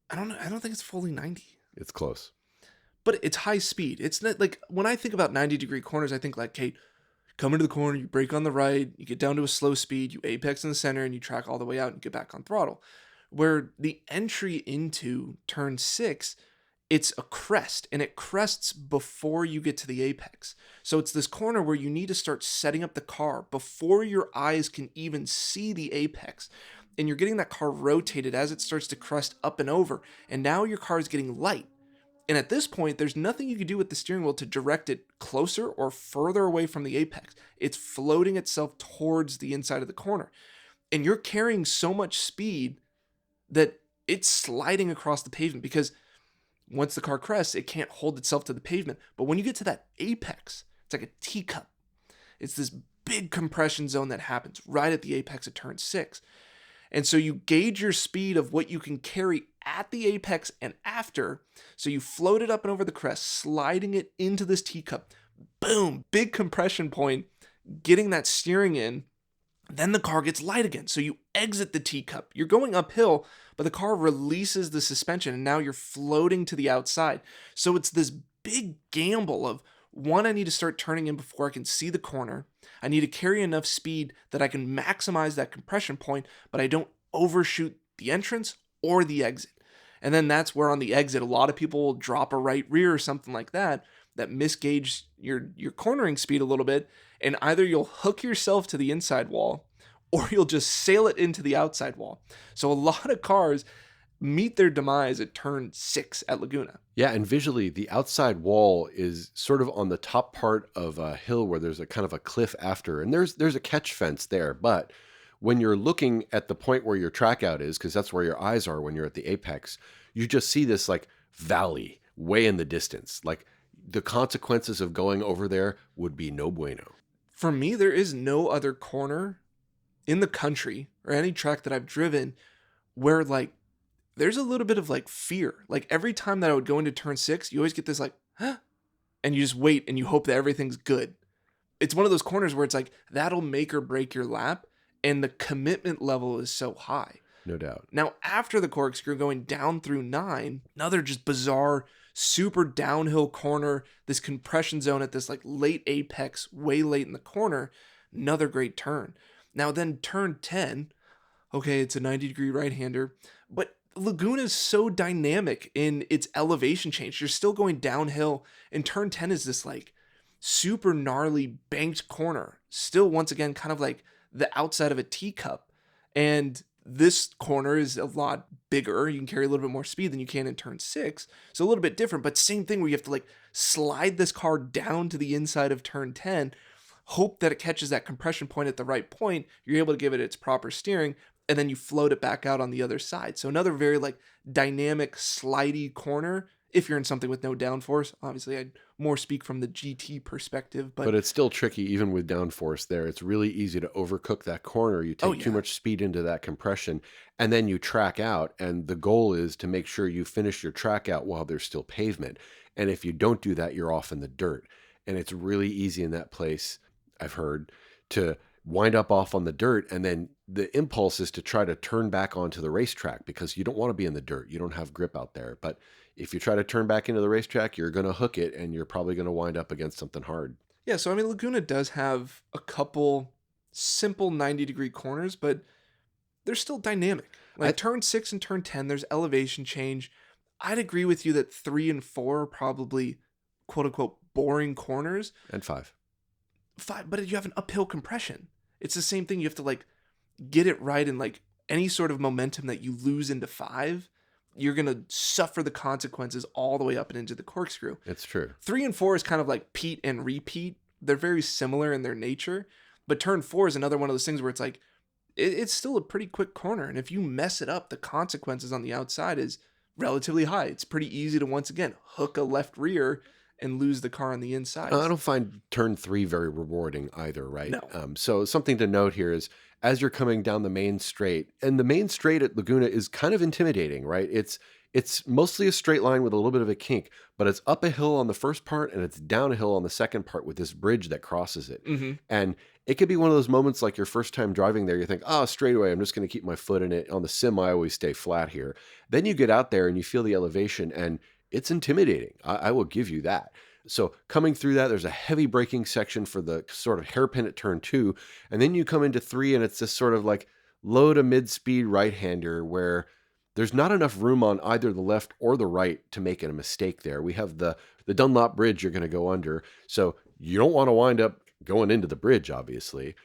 I don't think it's fully 90. It's close. But it's high speed. It's not like when I think about 90-degree corners, I think like, Kate, come into the corner, you brake on the right, you get down to a slow speed, you apex in the center, and you track all the way out and get back on throttle. Where the entry into turn 6, it's a crest, and it crests before you get to the apex. So it's this corner where you need to start setting up the car before your eyes can even see the apex. And you're getting that car rotated as it starts to crest up and over. And now your car is getting light. And at this point, there's nothing you can do with the steering wheel to direct it closer or further away from the apex. It's floating itself towards the inside of the corner. And you're carrying so much speed that it's sliding across the pavement because once the car crests, it can't hold itself to the pavement. But when you get to that apex, it's like a teacup. It's this big compression zone that happens right at the apex of turn 6. And so you gauge your speed of what you can carry at the apex and after. So you float it up and over the crest, sliding it into this teacup. Boom, big compression point, getting that steering in. Then the car gets light again. So you exit the teacup. You're going uphill, but the car releases the suspension and now you're floating to the outside. So it's this big gamble of, one, I need to start turning in before I can see the corner. I need to carry enough speed that I can maximize that compression point, but I don't overshoot the entrance or the exit. And then that's where on the exit, a lot of people will drop a right rear or something like that misgauge your cornering speed a little bit. And either you'll hook yourself to the inside wall or you'll just sail it into the outside wall. So a lot of cars meet their demise at turn 6 at Laguna. Yeah, and visually, the outside wall is sort of on the top part of a hill where there's a kind of a cliff after, and there's a catch fence there. But when you're looking at the point where your track out is, because that's where your eyes are when you're at the apex, you just see this like valley way in the distance. Like the consequences of going over there would be no bueno. For me, there is no other corner in the country or any track that I've driven where like there's a little bit of like fear. Like every time that I would go into turn 6, you always get this like, huh? And you just wait and you hope that everything's good. It's one of those corners where it's like, that'll make or break your lap. And the commitment level is so high. No doubt. Now, after the corkscrew going down through 9, another just bizarre, super downhill corner, this compression zone at this like late apex, way late in the corner, another great turn. Now then turn 10, okay, it's a 90-degree right-hander, but Laguna is so dynamic in its elevation change. You're still going downhill, and turn 10 is this like super gnarly banked corner. Still, once again, kind of like the outside of a teacup. And This corner is a lot bigger. You can carry a little bit more speed than you can in turn 6. So a little bit different, but same thing where you have to like slide this car down to the inside of turn 10, hope that it catches that compression point at the right point. You're able to give it its proper steering, and then you float it back out on the other side. So another very like dynamic, slidey corner if you're in something with no downforce. Obviously, I'd more speak from the GT perspective, but But it's still tricky, even with downforce there. It's really easy to overcook that corner. You oh take too yeah. much speed into that compression, and then you track out. And the goal is to make sure you finish your track out while there's still pavement. And if you don't do that, you're off in the dirt. And it's really easy in that place, I've heard, to wind up off on the dirt. And then the impulse is to try to turn back onto the racetrack because you don't want to be in the dirt. You don't have grip out there. But if you try to turn back into the racetrack, you're going to hook it and you're probably going to wind up against something hard. Yeah, so I mean Laguna does have a couple simple 90-degree corners, but they're still dynamic. I, Like turn 6 and turn 10, there's elevation change. I'd agree with you that 3 and 4 are probably quote unquote boring corners. and 5. 5, but you have an uphill compression. It's the same thing. You have to like get it right, and like any sort of momentum that you lose into 5, you're going to suffer the consequences all the way up and into the corkscrew. It's true. 3 and 4 is kind of like Pete and repeat. They're very similar in their nature, but turn 4 is another one of those things where it's like it's still a pretty quick corner, and if you mess it up, the consequences on the outside is relatively high. It's pretty easy to once again hook a left rear and lose the car on the inside. I don't find turn 3 very rewarding either, right? No. So something to note here is as you're coming down the main straight, and the main straight at Laguna is kind of intimidating, right? It's mostly a straight line with a little bit of a kink, but it's up a hill on the first part and it's down a hill on the second part with this bridge that crosses it. Mm-hmm. And it could be one of those moments like your first time driving there, you think, oh, straightaway, I'm just going to keep my foot in it. On the sim, I always stay flat here. Then you get out there and you feel the elevation, and it's intimidating. I will give you that. So coming through that, there's a heavy braking section for the sort of hairpin at turn 2. And then you come into 3 and it's this sort of like low to mid-speed right-hander where there's not enough room on either the left or the right to make it a mistake there. We have the Dunlop Bridge you're going to go under. So you don't want to wind up going into the bridge, obviously.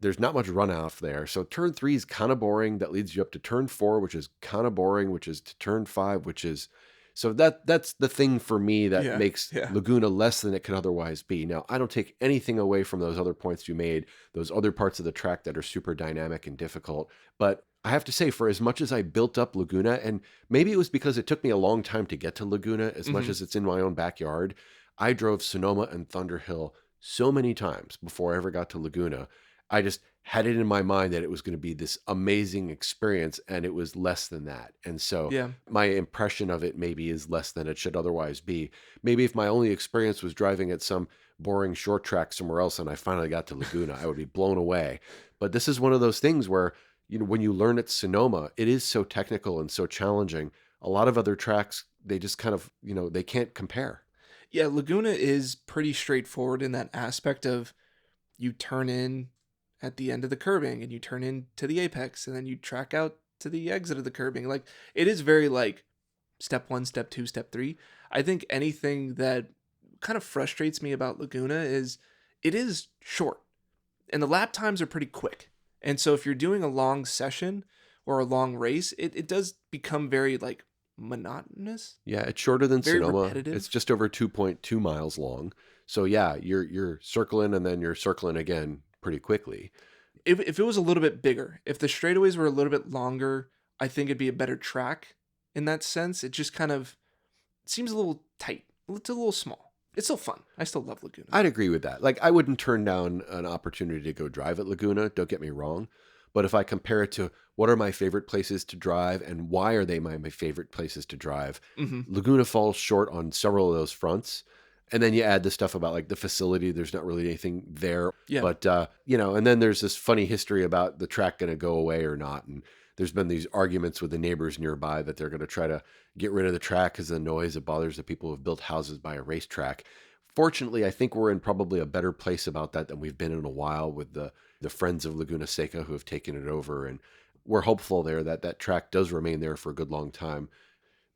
There's not much runoff there. So turn 3 is kind of boring. That leads you up to turn 4, which is kind of boring, which is to turn 5, which is... So that's the thing for me that makes Laguna less than it could otherwise be. Now, I don't take anything away from those other points you made, those other parts of the track that are super dynamic and difficult. But I have to say, for as much as I built up Laguna, and maybe it was because it took me a long time to get to Laguna, as much as it's in my own backyard, I drove Sonoma and Thunderhill so many times before I ever got to Laguna. I just had it in my mind that it was going to be this amazing experience, and it was less than that. And so my impression of it maybe is less than it should otherwise be. Maybe if my only experience was driving at some boring short track somewhere else and I finally got to Laguna, I would be blown away. But this is one of those things where, you know, when you learn at Sonoma, it is so technical and so challenging. A lot of other tracks, they just kind of, you know, they can't compare. Yeah, Laguna is pretty straightforward in that aspect of you turn in at the end of the curbing and you turn into the apex and then you track out to the exit of the curbing. Like it is very like step 1, step 2, step 3. I think anything that kind of frustrates me about Laguna is it is short and the lap times are pretty quick. And so if you're doing a long session or a long race, it does become very like monotonous. Yeah, it's shorter than Very Sonoma. repetitive. It's just over 2.2 miles long. So yeah, you're circling and then you're circling again pretty quickly. If it was a little bit bigger, if the straightaways were a little bit longer, I think it'd be a better track in that sense. It just kind of seems a little tight. It's a little small. It's still fun. I still love Laguna. I'd agree with that. Like I wouldn't turn down an opportunity to go drive at Laguna, don't get me wrong. But if I compare it to what are my favorite places to drive and why are they my favorite places to drive, Laguna falls short on several of those fronts. And then you add the stuff about like the facility. There's not really anything there. Yeah. But, you know, and then there's this funny history about the track going to go away or not. And there's been these arguments with the neighbors nearby that they're going to try to get rid of the track because of the noise. It bothers the people who have built houses by a racetrack. Fortunately, I think we're in probably a better place about that than we've been in a while with the friends of Laguna Seca who have taken it over. And we're hopeful there that that track does remain there for a good long time.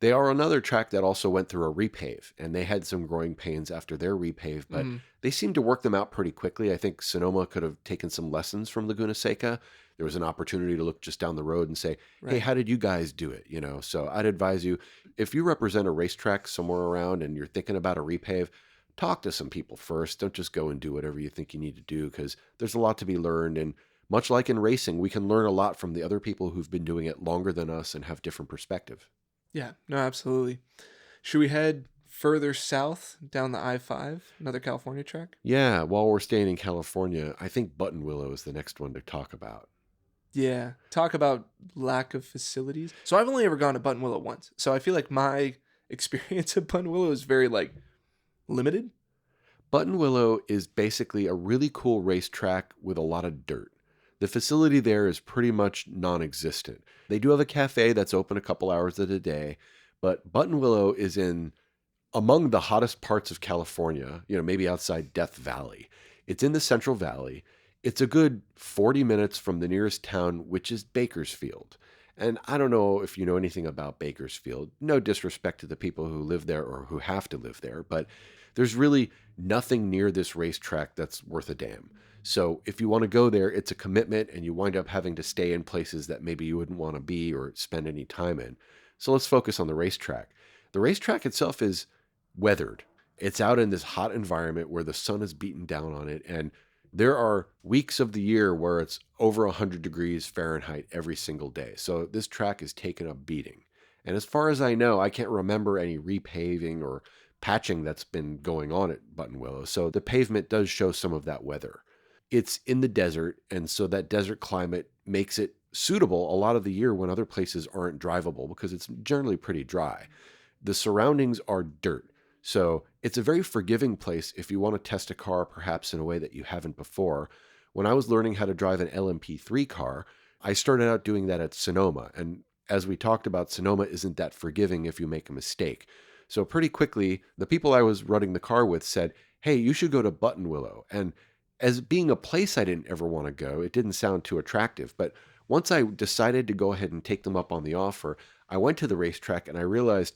They are another track that also went through a repave, and they had some growing pains after their repave, but they seemed to work them out pretty quickly. I think Sonoma could have taken some lessons from Laguna Seca. there was an opportunity to look just down the road and say, hey, Right. how did you guys do it? So I'd advise you, if you represent a racetrack somewhere around and you're thinking about a repave, talk to some people first. Don't just go and do whatever you think you need to do, because there's a lot to be learned. And much like in racing, we can learn a lot from the other people who've been doing it longer than us and have different perspective. Yeah. No, absolutely. Should we head further south down the I-5, another California track? Yeah, while we're staying in California, I think Buttonwillow is the next one to talk about. Yeah. Talk about lack of facilities. So I've only ever gone to Buttonwillow once. So I feel like my experience at Buttonwillow is very like limited. Buttonwillow is basically a really cool racetrack with a lot of dirt. The facility there is pretty much non existent. They do have a cafe that's open a couple hours of the day, but Buttonwillow is in among the hottest parts of California, maybe outside Death Valley. It's in the Central Valley. It's a good 40 minutes from the nearest town, which is Bakersfield. And I don't know if you know anything about Bakersfield. No disrespect to the people who live there or who have to live there, but there's really nothing near this racetrack that's worth a damn. So if you want to go there, it's a commitment and you wind up having to stay in places that maybe you wouldn't want to be or spend any time in. So let's focus on the racetrack. The racetrack itself is weathered. It's out in this hot environment where the sun is beating down on it, and there are weeks of the year where it's over 100 degrees Fahrenheit every single day. So this track is taking a beating. And as far as I know, I can't remember any repaving or patching that's been going on at Buttonwillow. So the pavement does show some of that weather. It's in the desert, and so that desert climate makes it suitable a lot of the year when other places aren't drivable because it's generally pretty dry. The surroundings are dirt. So it's a very forgiving place if you want to test a car perhaps in a way that you haven't before. When I was learning how to drive an LMP3 car, I started out doing that at Sonoma. And as we talked about, Sonoma isn't that forgiving if you make a mistake. So pretty quickly, the people I was running the car with said, hey, you should go to Buttonwillow. And as being a place I didn't ever want to go, it didn't sound too attractive. But once I decided to go ahead and take them up on the offer, I went to the racetrack and I realized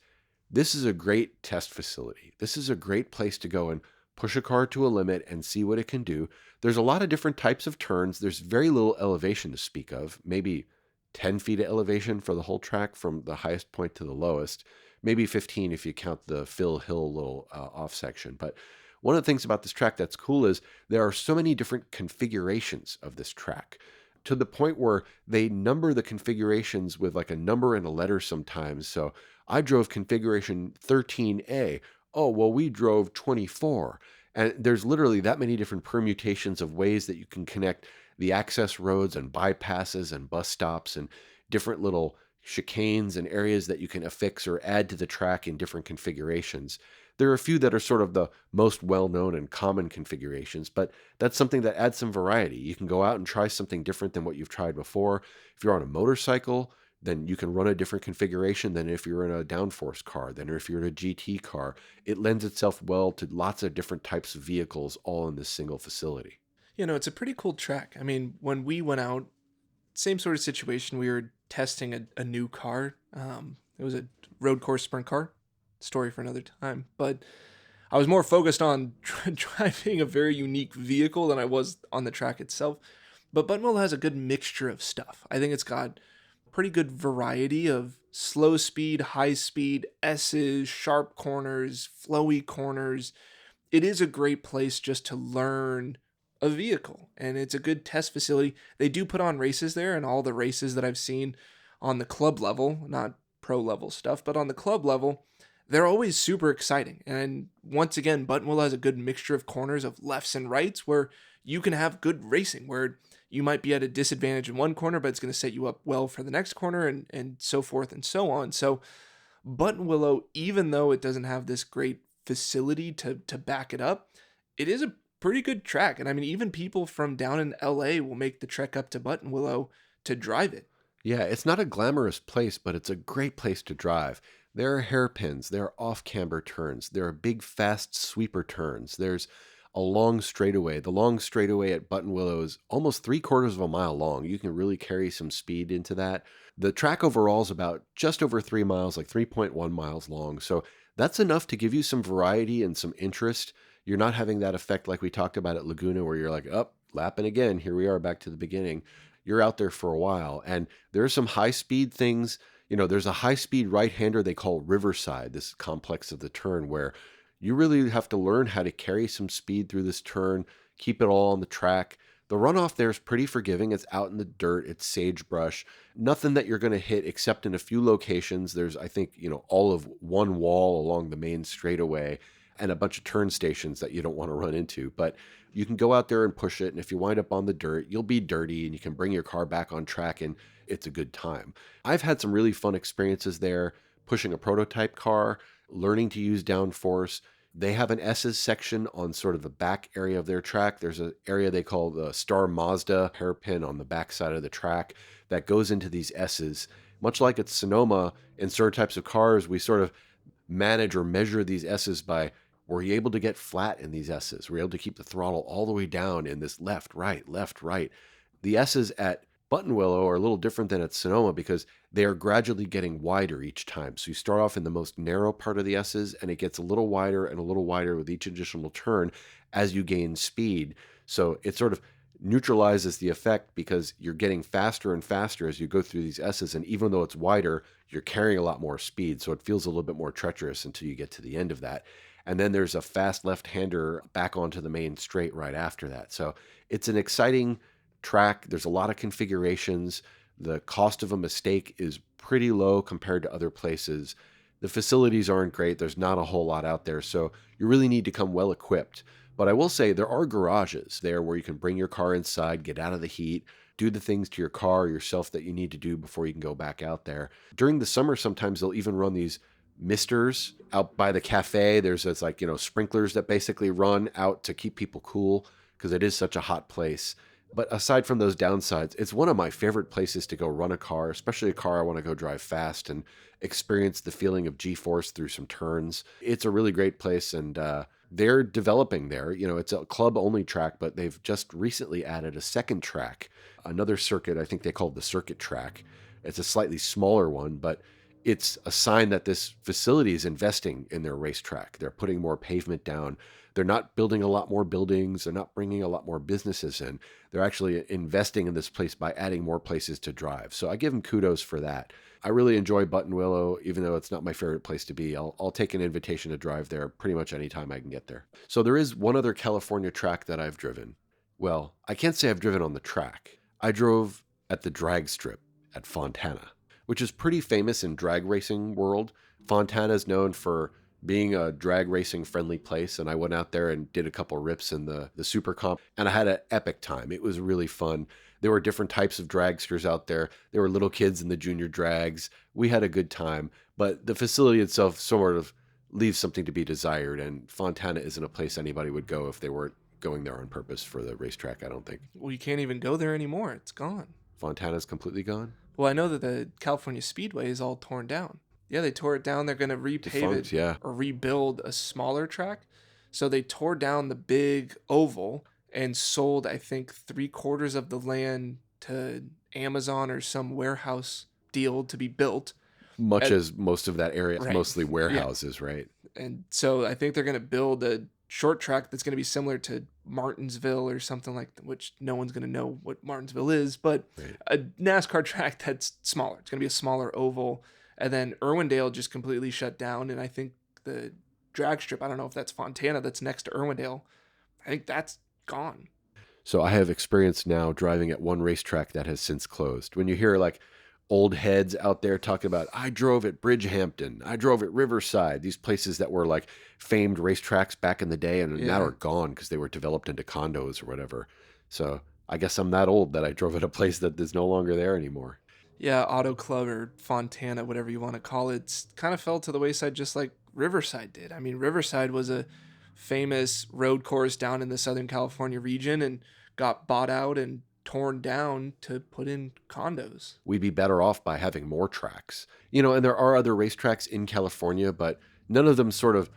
this is a great test facility. This is a great place to go and push a car to a limit and see what it can do. There's a lot of different types of turns. There's very little elevation to speak of, maybe 10 feet of elevation for the whole track from the highest point to the lowest, maybe 15 if you count the Phil Hill little off section. But one of the things about this track that's cool is there are so many different configurations of this track, to the point where they number the configurations with like a number and a letter sometimes. So I drove configuration 13A. Oh, well, we drove 24. And there's literally that many different permutations of ways that you can connect the access roads and bypasses and bus stops and different little chicanes and areas that you can affix or add to the track in different configurations. There are a few that are sort of the most well-known and common configurations, but that's something that adds some variety. You can go out and try something different than what you've tried before. If you're on a motorcycle, then you can run a different configuration than if you're in a downforce car, than if you're in a GT car. It lends itself well to lots of different types of vehicles all in this single facility. It's a pretty cool track. I mean, when we went out, same sort of situation. We were testing a new car. It was a road course sprint car. Story for another time. But I was more focused on driving a very unique vehicle than I was on the track itself. But Buttonwillow has a good mixture of stuff. I think it's got pretty good variety of slow speed, high speed, S's, sharp corners, flowy corners. It is a great place just to learn a vehicle, and it's a good test facility. They do put on races there, and all the races that I've seen on the club level, not pro level stuff, but on the club level, they're always super exciting. And once again, Buttonwillow has a good mixture of corners of lefts and rights where you can have good racing, where you might be at a disadvantage in one corner, but it's going to set you up well for the next corner, and so forth and so on. So Buttonwillow, even though it doesn't have this great facility to back it up, it is a pretty good track. And I mean, even people from down in LA will make the trek up to Buttonwillow to drive it. Yeah, it's not a glamorous place, but it's a great place to drive. There are hairpins, there are off-camber turns, there are big, fast sweeper turns. There's a long straightaway. The long straightaway at Buttonwillow is almost 3/4 of a mile long. You can really carry some speed into that. The track overall is about just over 3 miles, like 3.1 miles long. So that's enough to give you some variety and some interest. You're not having that effect like we talked about at Laguna where you're like, up, lapping again. Here we are back to the beginning. you're out there for a while. And there are some high speed things. There's a high speed right hander they call Riverside, this complex of the turn, where you really have to learn how to carry some speed through this turn, keep it all on the track. The runoff there is pretty forgiving. It's out in the dirt, it's sagebrush, nothing that you're going to hit except in a few locations. There's, I think, all of one wall along the main straightaway and a bunch of turn stations that you don't want to run into. But you can go out there and push it. And if you wind up on the dirt, you'll be dirty and you can bring your car back on track and it's a good time. I've had some really fun experiences there pushing a prototype car, learning to use downforce. They have an S's section on sort of the back area of their track. There's an area they call the Star Mazda hairpin on the back side of the track that goes into these S's. Much like at Sonoma, in certain types of cars, we sort of manage or measure these S's by, were you able to get flat in these S's? Were you able to keep the throttle all the way down in this left, right, left, right? The S's at Buttonwillow are a little different than at Sonoma because they are gradually getting wider each time. So you start off in the most narrow part of the S's and it gets a little wider and a little wider with each additional turn as you gain speed. So it sort of neutralizes the effect because you're getting faster and faster as you go through these S's. And even though it's wider, you're carrying a lot more speed. So it feels a little bit more treacherous until you get to the end of that. And then there's a fast left-hander back onto the main straight right after that. So it's an exciting track. There's a lot of configurations. The cost of a mistake is pretty low compared to other places. The facilities aren't great. There's not a whole lot out there. So you really need to come well equipped. But I will say there are garages there where you can bring your car inside, get out of the heat, do the things to your car or yourself that you need to do before you can go back out there. During the summer, sometimes they'll even run these misters out by the cafe. There's this sprinklers that basically run out to keep people cool because it is such a hot place. But aside from those downsides, it's one of my favorite places to go run a car, especially a car I want to go drive fast and experience the feeling of G-force through some turns. It's a really great place, and they're developing there. It's a club-only track, but they've just recently added a second track, another circuit. I think they call it the circuit track. It's a slightly smaller one, but it's a sign that this facility is investing in their racetrack. They're putting more pavement down. They're not building a lot more buildings. They're not bringing a lot more businesses in. They're actually investing in this place by adding more places to drive. So I give them kudos for that. I really enjoy Buttonwillow, even though it's not my favorite place to be. I'll take an invitation to drive there pretty much anytime I can get there. So there is one other California track that I've driven. Well, I can't say I've driven on the track. I drove at the drag strip at Fontana, which is pretty famous in drag racing world. Fontana is known for being a drag racing friendly place, and I went out there and did a couple rips in the super comp, and I had an epic time. It was really fun. There were different types of dragsters out there. There were little kids in the junior drags. We had a good time, but the facility itself sort of leaves something to be desired, and Fontana isn't a place anybody would go if they weren't going there on purpose for the racetrack, I don't think. Well, you can't even go there anymore. It's gone. Fontana's completely gone? Well, I know that the California Speedway is all torn down. Yeah, they tore it down. They're going to repave it yeah. or rebuild a smaller track. So they tore down the big oval and sold, I think, 3/4 of the land to Amazon or some warehouse deal to be built. Much as most of that area is Right. mostly warehouses, right? And so I think they're going to build a short track that's going to be similar to Martinsville or something like that, which no one's going to know what Martinsville is, but Right. a NASCAR track that's smaller. It's going to be a smaller oval. And then Irwindale just completely shut down. And I think the drag strip, I don't know if that's Fontana, that's next to Irwindale, I think that's gone. So I have experience now driving at one racetrack that has since closed. When you hear like old heads out there talking about, I drove at Bridgehampton, I drove at Riverside, these places that were like famed racetracks back in the day and now are gone because they were developed into condos or whatever. So I guess I'm that old that I drove at a place that is no longer there anymore. Yeah, Auto Club or Fontana, whatever you want to call it, kind of fell to the wayside just like Riverside did. I mean, Riverside was a famous road course down in the Southern California region and got bought out and torn down to put in condos. We'd be better off by having more tracks. And there are other racetracks in California, but none of them sort of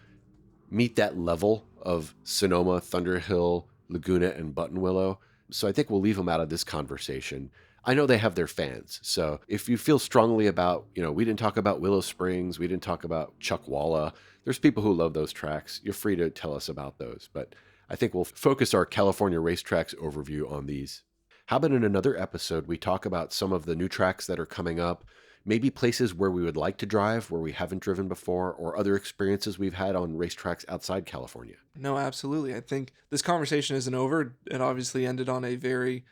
meet that level of Sonoma, Thunderhill, Laguna, and Buttonwillow. So I think we'll leave them out of this conversation. I know they have their fans. So if you feel strongly about, we didn't talk about Willow Springs, we didn't talk about Chuckwalla, there's people who love those tracks. You're free to tell us about those. But I think we'll focus our California racetracks overview on these. How about in another episode, we talk about some of the new tracks that are coming up, maybe places where we would like to drive, where we haven't driven before, or other experiences we've had on racetracks outside California. No, absolutely. I think this conversation isn't over. It obviously ended on a very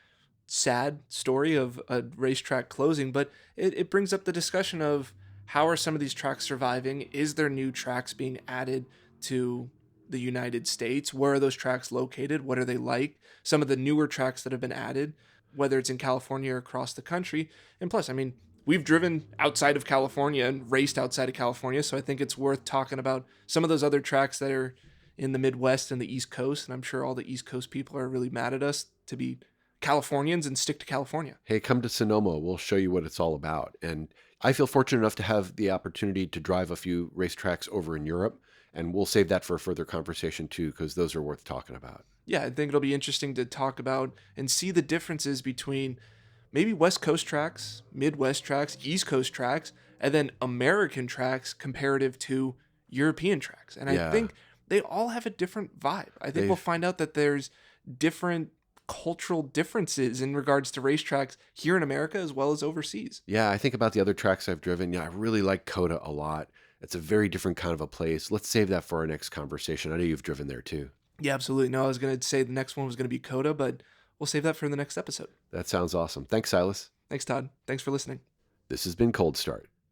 sad story of a racetrack closing, but it brings up the discussion of how are some of these tracks surviving? Is there new tracks being added to the United States? Where are those tracks located? What are they like? Some of the newer tracks that have been added, whether it's in California or across the country. And plus, I mean, we've driven outside of California and raced outside of California, so I think it's worth talking about some of those other tracks that are in the Midwest and the East Coast. And I'm sure all the East Coast people are really mad at us to be Californians and stick to California. Hey, come to Sonoma. We'll show you what it's all about. And I feel fortunate enough to have the opportunity to drive a few racetracks over in Europe. And we'll save that for a further conversation too, because those are worth talking about. Yeah, I think it'll be interesting to talk about and see the differences between maybe West Coast tracks, Midwest tracks, East Coast tracks, and then American tracks comparative to European tracks. And I Yeah, think they all have a different vibe. I think we'll they've find out that there's different cultural differences in regards to racetracks here in America as well as overseas. Yeah, I think about the other tracks I've driven. Yeah, I really like Coda a lot. It's a very different kind of a place. Let's save that for our next conversation. I know you've driven there too. Yeah, absolutely. No, I was going to say the next one was going to be Coda, but we'll save that for the next episode. That sounds awesome. Thanks, Silas. Thanks, Todd. Thanks for listening. This has been Cold Start.